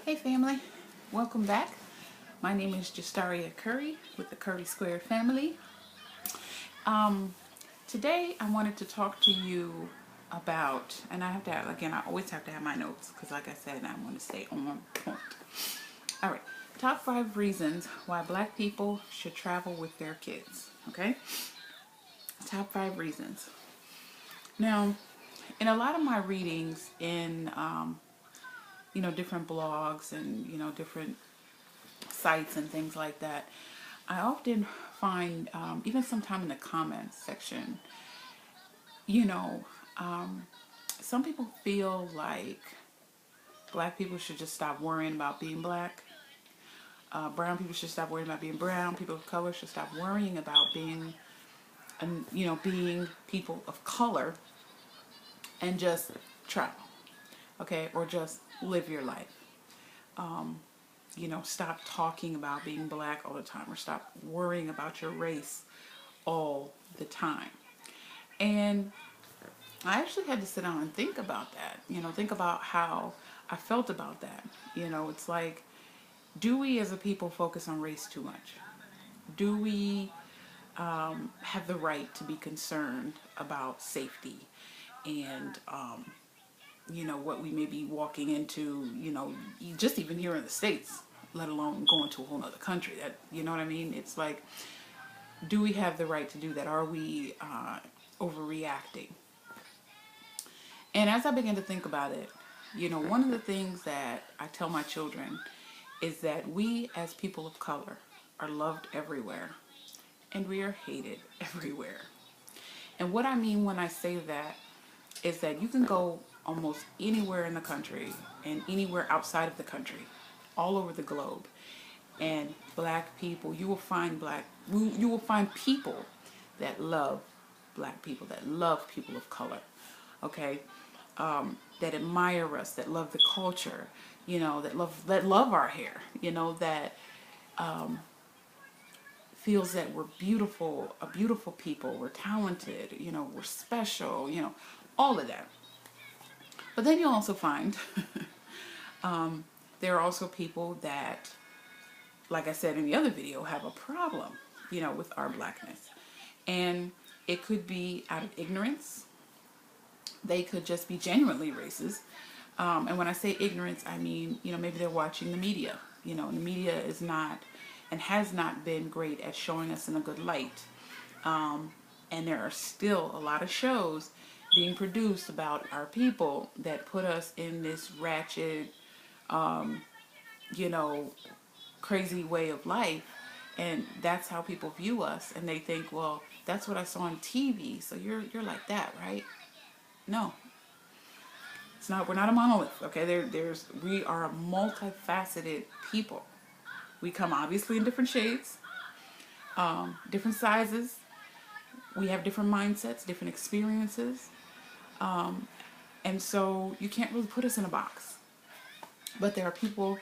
Hey family, welcome back. My name is Justaria Curry with the Curry Square family. Um, Today I wanted to talk to you about, and I have to have, again, I always have to have my notes because like I said, I want to stay on point. All right, top 5 reasons why black people should travel with their kids, okay? Top 5 reasons. Now, in a lot of my readings in, different blogs and, different sites and things like that, I often find, even sometime in the comments section, you know, um, some people feel like black people should just stop worrying about being black. Brown people should stop worrying about being brown. People of color should stop worrying about being, being people of color and just travel, okay, or just live your life. Stop talking about being black all the time or stop worrying about your race all the time. And I actually had to sit down and think about that, think about how I felt about that. It's like, do we as a people focus on race too much? Do we have the right to be concerned about safety and, what we may be walking into, just even here in the States, let alone going to a whole other country? That, you know what I mean? It's like, do we have the right to do that? Are we overreacting? And as I began to think about it, one of the things that I tell my children is that we as people of color are loved everywhere and we are hated everywhere. And what I mean when I say that is that you can go almost anywhere in the country and anywhere outside of the country, all over the globe, and black people, you will find people that love black people, that love people of color, okay, that admire us, that love the culture, that love our hair, that feels that we're beautiful, a beautiful people, we're talented, we're special, all of that. But then you'll also find there are also people that, like I said in the other video, have a problem, with our blackness. And it could be out of ignorance. They could just be genuinely racist. And when I say ignorance, I mean, maybe they're watching the media. And the media is not and has not been great at showing us in a good light. And there are still a lot of shows being produced about our people that put us in this ratchet, crazy way of life. And that's how people view us. And they think, well, that's what I saw on TV. So you're like that, right? No. It's not. We're not a monolith, okay? We are a multifaceted people. We come obviously in different shades, different sizes. We have different mindsets, different experiences. And so you can't really put us in a box. But there are people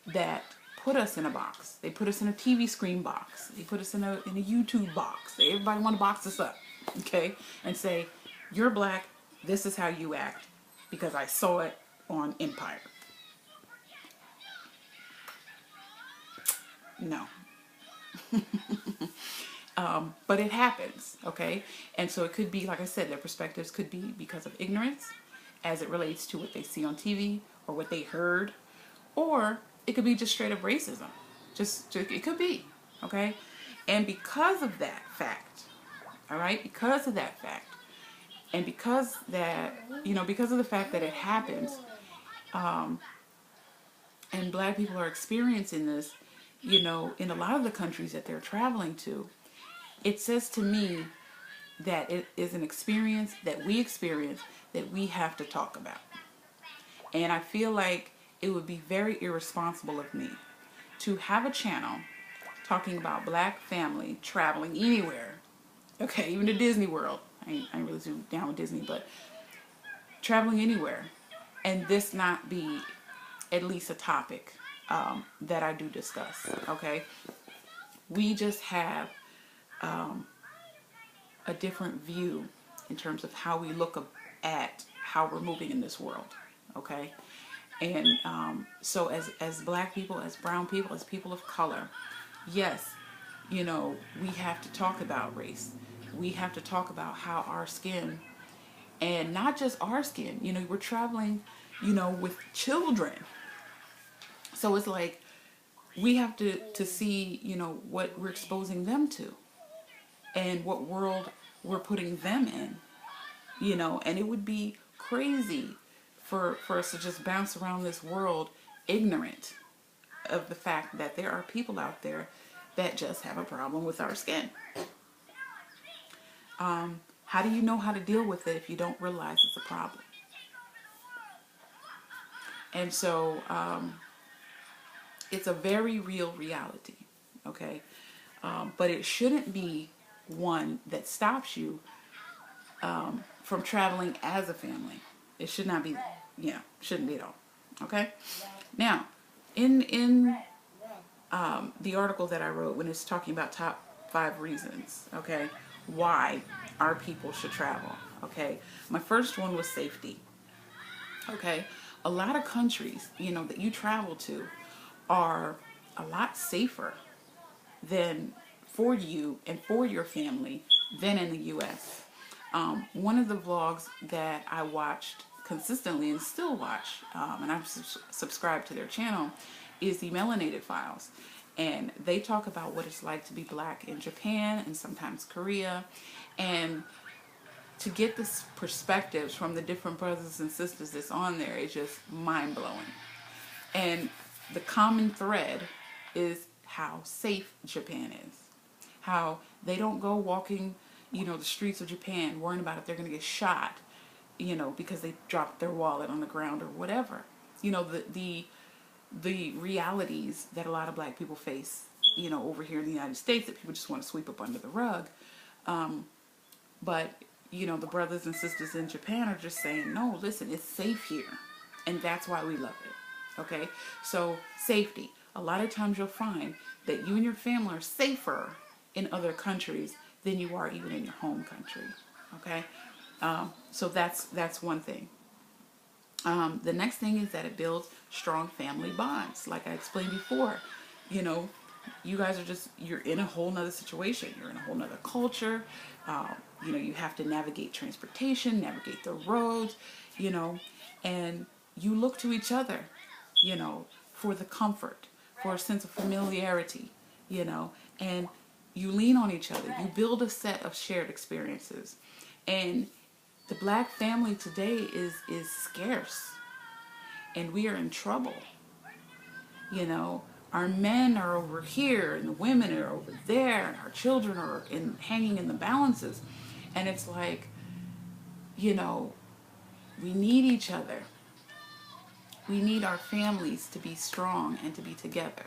that put us in a box. They put us in a TV screen box. They put us in a YouTube box. Everybody want to box us up, okay? And say, you're black, this is how you act because I saw it on Empire. No. But it happens, okay? And so it could be, like I said, their perspectives could be because of ignorance as it relates to what they see on TV or what they heard, or it could be just straight up racism. Just it could be, okay? And because of that fact, all right, because of that fact, and because of the fact that it happens, and black people are experiencing this, in a lot of the countries that they're traveling to, it says to me that it is an experience that we experience that we have to talk about. And I feel like it would be very irresponsible of me to have a channel talking about black family traveling anywhere, okay, even to Disney World. I ain't really too down with Disney, but traveling anywhere, and this not be at least a topic that I do discuss, okay? We just have a different view in terms of how we look at how we're moving in this world, okay? And so as black people, as brown people, as people of color, yes, you know, we have to talk about race. We have to talk about how our skin, and not just our skin, you know, we're traveling, you know, with children. So it's like we have to see, you know, what we're exposing them to and what world we're putting them in, you know. And it would be crazy for us to just bounce around this world ignorant of the fact that there are people out there that just have a problem with our skin. How do you know how to deal with it if you don't realize it's a problem? And so it's a very real reality, okay? But it shouldn't be one that stops you from traveling as a family. It should not be, you know, shouldn't be at all, okay? Now, in the article that I wrote, when it's talking about top 5 reasons, okay, why our people should travel, okay, my first one was safety, okay? A lot of countries, you know, that you travel to are a lot safer than for you and for your family than in the U.S. One of the vlogs that I watched consistently and still watch, and I'm subscribed to their channel, is the Melanated Files. And they talk about what it's like to be black in Japan and sometimes Korea. And to get this perspectives from the different brothers and sisters that's on there is just mind-blowing. And the common thread is how safe Japan is. How they don't go walking, you know, the streets of Japan worrying about if they're going to get shot, you know, because they dropped their wallet on the ground or whatever. You know, the realities that a lot of black people face, you know, over here in the United States that people just want to sweep up under the rug. But, you know, the brothers and sisters in Japan are just saying, no, listen, it's safe here. And that's why we love it. Okay? So, safety. A lot of times you'll find that you and your family are safer in other countries than you are even in your home country. Okay? So that's one thing. The next thing is that it builds strong family bonds. Like I explained before, you know, you guys are just, you're in a whole nother situation. You're in a whole nother culture. You know, you have to navigate transportation, navigate the roads, you know, and you look to each other, you know, for the comfort, for a sense of familiarity, you know, and you lean on each other. You build a set of shared experiences. And the black family today is scarce, and we are in trouble. You know, our men are over here, and the women are over there, and our children are hanging in the balances. And it's like, you know, we need each other. We need our families to be strong and to be together.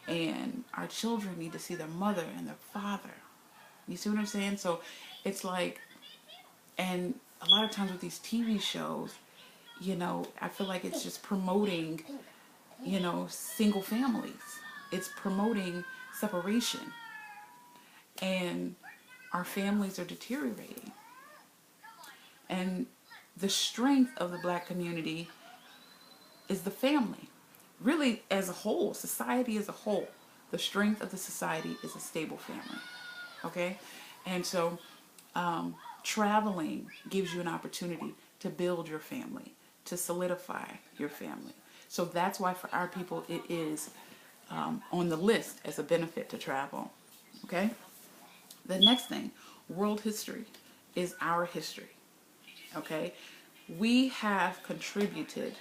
And our children need to see their mother and their father. You see what I'm saying? So it's like, and a lot of times with these TV shows, you know, I feel like it's just promoting, you know, single families. It's promoting separation. And our families are deteriorating. And the strength of the black community is the family. Really, as a whole, society as a whole, the strength of the society is a stable family. Okay? And so, traveling gives you an opportunity to build your family, to solidify your family. So that's why for our people it is on the list as a benefit to travel. Okay? The next thing, world history is our history. Okay? We have contributed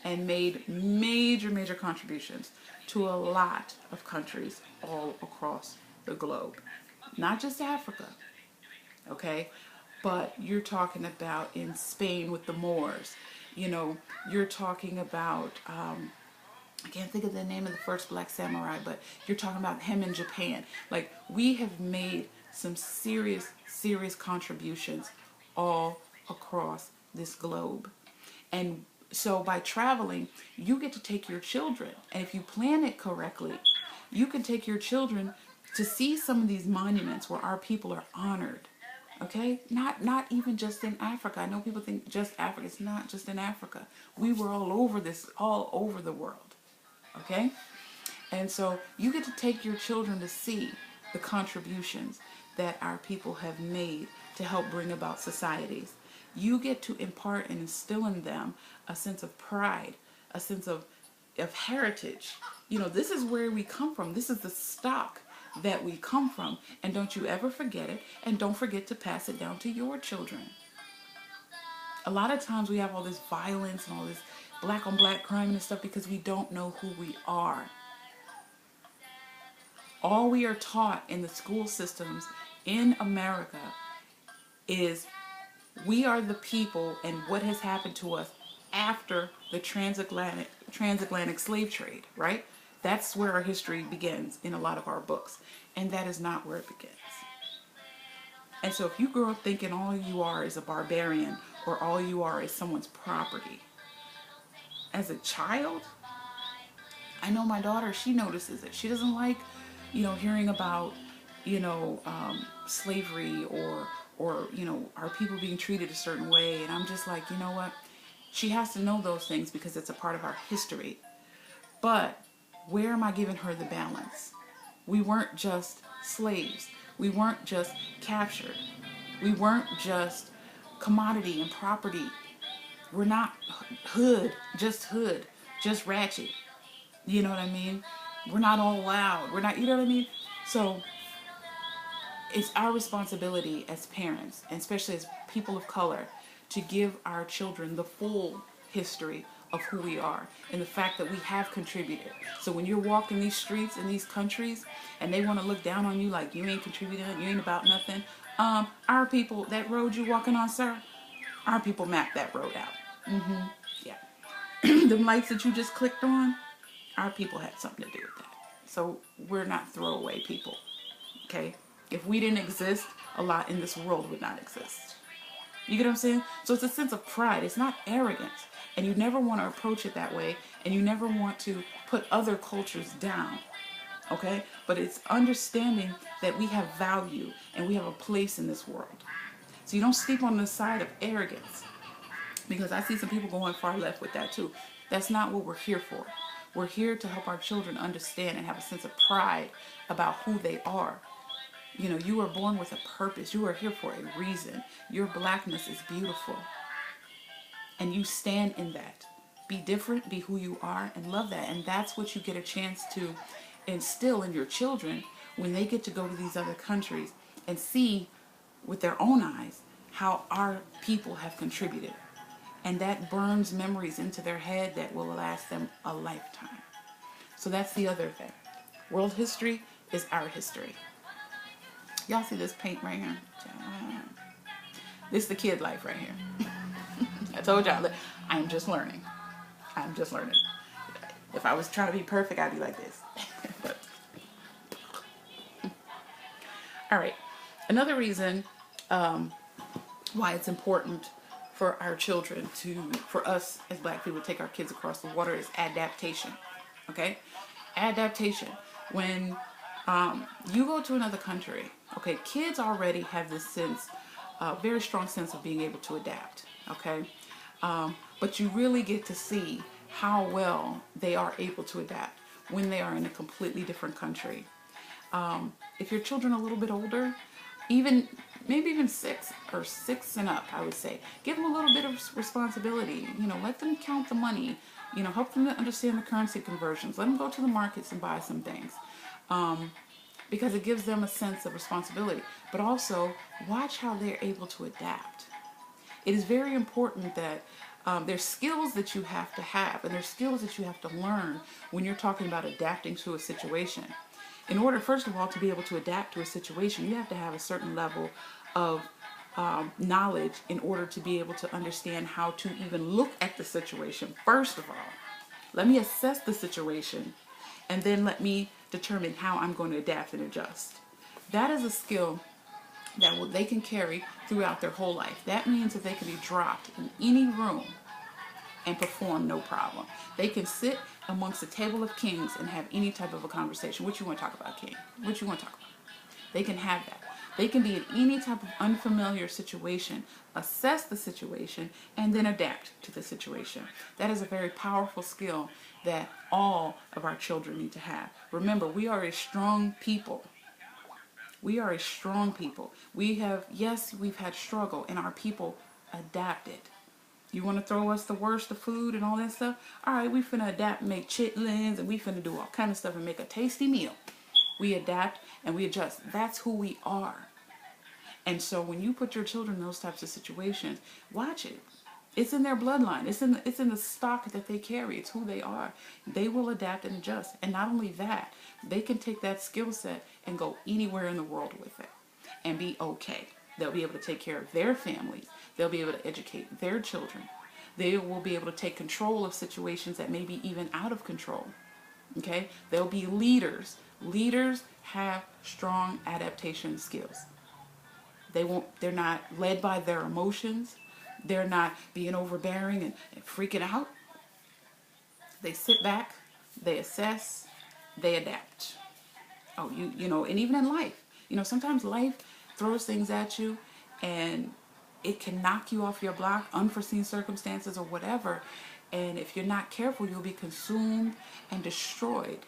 and made major contributions to a lot of countries all across the globe. Not just Africa, okay? But you're talking about in Spain with the Moors. You know, you're talking about, I can't think of the name of the first black samurai, but you're talking about him in Japan. Like, we have made some serious contributions all across this globe. And so by traveling, you get to take your children. And if you plan it correctly, you can take your children to see some of these monuments where our people are honored Okay, not even just in Africa. I know people think just Africa. It's not just in Africa. We were all over the world. Okay, and so you get to take your children to see the contributions that our people have made to help bring about societies. You get to impart and instill in them a sense of pride, a sense of heritage. You know, this is where we come from. This is the stock that we come from. And don't you ever forget it. And don't forget to pass it down to your children. A lot of times we have all this violence and all this black on black crime and stuff because we don't know who we are. All we are taught in the school systems in America is we are the people and what has happened to us after the transatlantic slave trade, right? That's where our history begins in a lot of our books. And that is not where it begins. And so if you grow up thinking all you are is a barbarian or all you are is someone's property, as a child, I know my daughter, she notices it. She doesn't like, hearing about, slavery or, our people being treated a certain way. And I'm just like, you know what? She has to know those things because it's a part of our history. But where am I giving her the balance? We weren't just slaves. We weren't just captured. We weren't just commodity and property. We're not hood, just ratchet. You know what I mean? We're not all loud. We're not, you know what I mean? So it's our responsibility as parents, and especially as people of color, to give our children the full history of who we are and the fact that we have contributed. So when you're walking these streets in these countries and they want to look down on you like you ain't contributing, you ain't about nothing, our people, that road you walking on, sir, our people mapped that road out. Yeah. Them lights that you just clicked on, our people had something to do with that. So we're not throwaway people. Okay? If we didn't exist, a lot in this world would not exist. You get what I'm saying? So it's a sense of pride. It's not arrogance. And you never want to approach it that way. And you never want to put other cultures down. Okay? But it's understanding that we have value and we have a place in this world. So you don't sleep on the side of arrogance. Because I see some people going far left with that too. That's not what we're here for. We're here to help our children understand and have a sense of pride about who they are. You know, you are born with a purpose. You are here for a reason. Your blackness is beautiful. And you stand in that. Be different, be who you are, and love that. And that's what you get a chance to instill in your children when they get to go to these other countries and see with their own eyes how our people have contributed. And that burns memories into their head that will last them a lifetime. So that's the other thing. World history is our history. Y'all see this paint right here? This is the kid life right here. I told y'all that I'm just learning. I'm just learning. If I was trying to be perfect, I'd be like this. But, all right. Another reason why it's important for our children for us as black people to take our kids across the water is adaptation. Okay? Adaptation. When you go to another country, okay, kids already have this sense, very strong sense of being able to adapt, okay? But you really get to see how well they are able to adapt when they are in a completely different country. If your children are a little bit older, maybe even 6 and up, I would say, give them a little bit of responsibility. You know, let them count the money. You know, help them to understand the currency conversions. Let them go to the markets and buy some things. Because it gives them a sense of responsibility. But also, watch how they're able to adapt. It is very important that there's skills that you have to have, and there's skills that you have to learn when you're talking about adapting to a situation. In order, first of all, to be able to adapt to a situation, you have to have a certain level of knowledge in order to be able to understand how to even look at the situation. First of all, let me assess the situation, and then let me determine how I'm going to adapt and adjust. That is a skill that they can carry throughout their whole life. That means that they can be dropped in any room and perform no problem. They can sit amongst a table of kings and have any type of a conversation. What you want to talk about, king? What you want to talk about? They can have that. They can be in any type of unfamiliar situation, assess the situation, and then adapt to the situation. That is a very powerful skill that all of our children need to have. Remember, we are a strong people. We are a strong people. We have, yes, we've had struggle, and our people adapted. You want to throw us the worst of food and all that stuff? All right, we finna adapt and make chitlins, and we finna do all kind of stuff and make a tasty meal. We adapt and we adjust. That's who we are. And so when you put your children in those types of situations, watch it. It's in their bloodline. It's in the stock that they carry. It's who they are. They will adapt and adjust. And not only that, they can take that skill set and go anywhere in the world with it and be okay. They'll be able to take care of their families. They'll be able to educate their children. They will be able to take control of situations that may be even out of control. Okay? They'll be leaders. Leaders have strong adaptation skills. They're not led by their emotions. They're not being overbearing and freaking out. They sit back, they assess, they adapt. Oh, you know, and even in life, sometimes life throws things at you and it can knock you off your block, unforeseen circumstances or whatever. And if you're not careful, you'll be consumed and destroyed.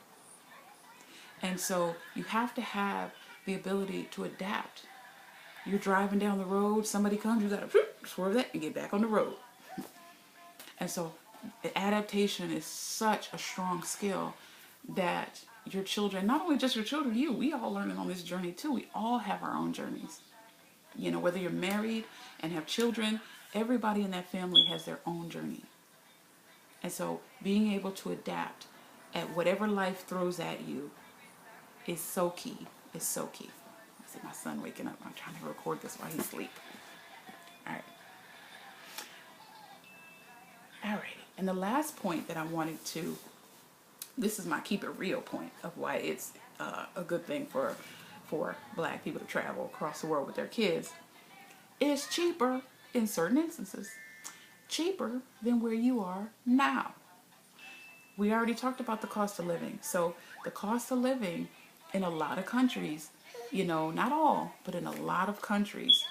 And so you have to have the ability to adapt. You're driving down the road, somebody comes, you got to swerve that and get back on the road. And so adaptation is such a strong skill that your children, not only just your children, we all learning on this journey too. We all have our own journeys. Whether you're married and have children, everybody in that family has their own journey. And so being able to adapt at whatever life throws at you is so key. It's so key. I see my son waking up. I'm trying to record this while he's asleep. All right. And the last point that I wanted to, this is my keep it real point of why it's a good thing for Black people to travel across the world with their kids. It's cheaper in certain instances. Cheaper than where you are now. We already talked about the cost of living. So the cost of living in a lot of countries, not all, but in a lot of countries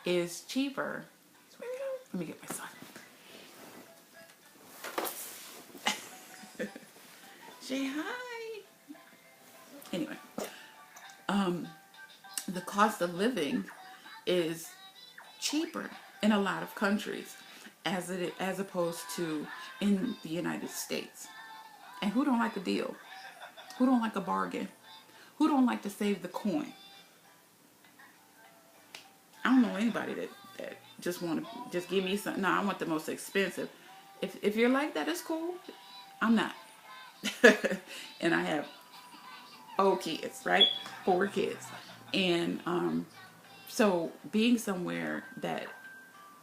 is cheaper. Let me get my son. Say hi. Anyway, the cost of living is cheaper in a lot of countries as opposed to in the United States. And who don't like a deal? Who don't like a bargain? Who don't like to save the coin? I don't know anybody that just want to just give me something. No, I want the most expensive. If you're like that, it's cool. I'm not. And I have old kids, right? 4 kids. And so being somewhere that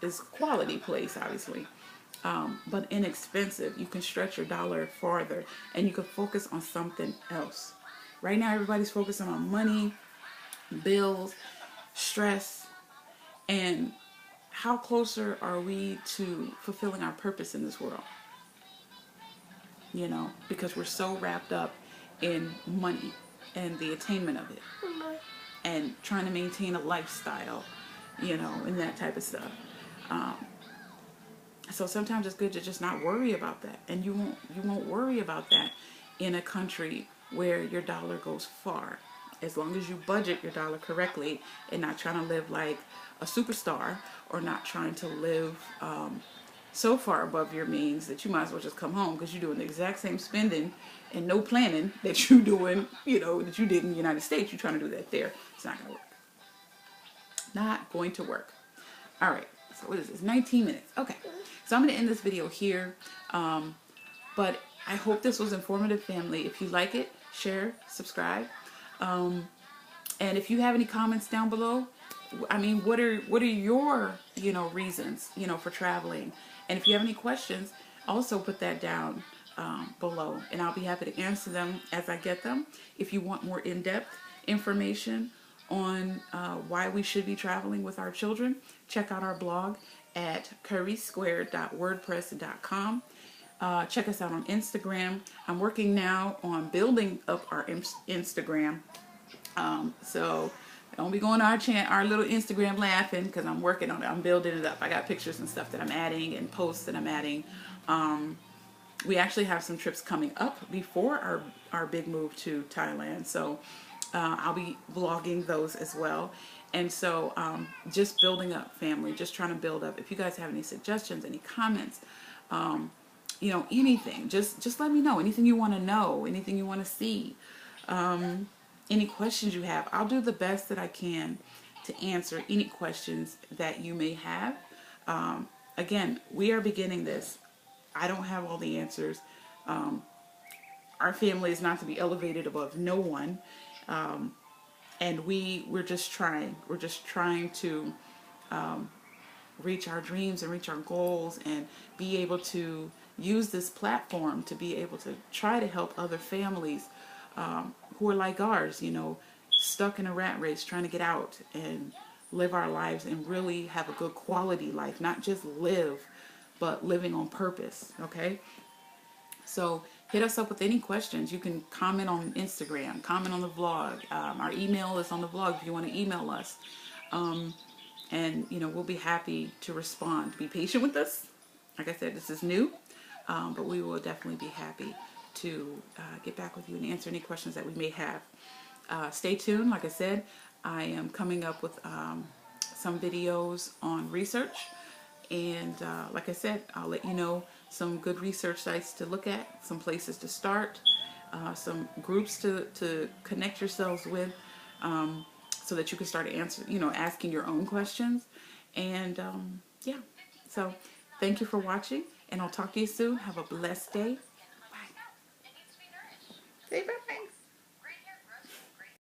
is a quality place, obviously, but inexpensive, you can stretch your dollar farther and you can focus on something else. Right now, everybody's focusing on money, bills, stress, and how closer are we to fulfilling our purpose in this world? Because we're so wrapped up in money and the attainment of it and trying to maintain a lifestyle, and that type of stuff. So sometimes it's good to just not worry about that. And you won't worry about that in a country where your dollar goes far. As long as you budget your dollar correctly and not trying to live like a superstar or not trying to live so far above your means that you might as well just come home because you're doing the exact same spending and no planning that you're doing, that you did in the United States. You're trying to do that there. It's not going to work. Not going to work. All right. So what is this? 19 minutes. Okay. So I'm going to end this video here. But I hope this was informative, family. If you like it, share, subscribe. And if you have any comments down below, I mean, what are your, reasons, for traveling? And if you have any questions, also put that down below, and I'll be happy to answer them as I get them. If you want more in-depth information on why we should be traveling with our children, check out our blog at currysquared.wordpress.com. Check us out on Instagram. I'm working now on building up our Instagram. So Don't be going to our little Instagram laughing, because I'm working on it. I'm building it up. I got pictures and stuff that I'm adding and posts that I'm adding. We actually have some trips coming up before our big move to Thailand. So I'll be vlogging those as well. And so just building up, family, just trying to build up. If you guys have any suggestions, any comments, you know, anything, just let me know. Anything you want to know, anything you want to see, any questions you have. I'll do the best that I can to answer any questions that you may have. Again, we are beginning this. I don't have all the answers. Our family is not to be elevated above no one. And we're just trying. We're just trying to reach our dreams and reach our goals and be able to use this platform to be able to try to help other families who are like ours, you know, stuck in a rat race, trying to get out and live our lives and really have a good quality life, not just live, but living on purpose. Okay, so hit us up with any questions. You can comment on Instagram, comment on the vlog. Our email is on the vlog if you want to email us. And, you know, we'll be happy to respond. Be patient with us. Like I said, this is new, but we will definitely be happy to get back with you and answer any questions that we may have. Stay tuned. Like I said, I am coming up with some videos on research. And like I said, I'll let you know some good research sites to look at, some places to start, some groups to connect yourselves with, so that you can start asking your own questions. And yeah, so thank you for watching, and I'll talk to you soon. Have a blessed day.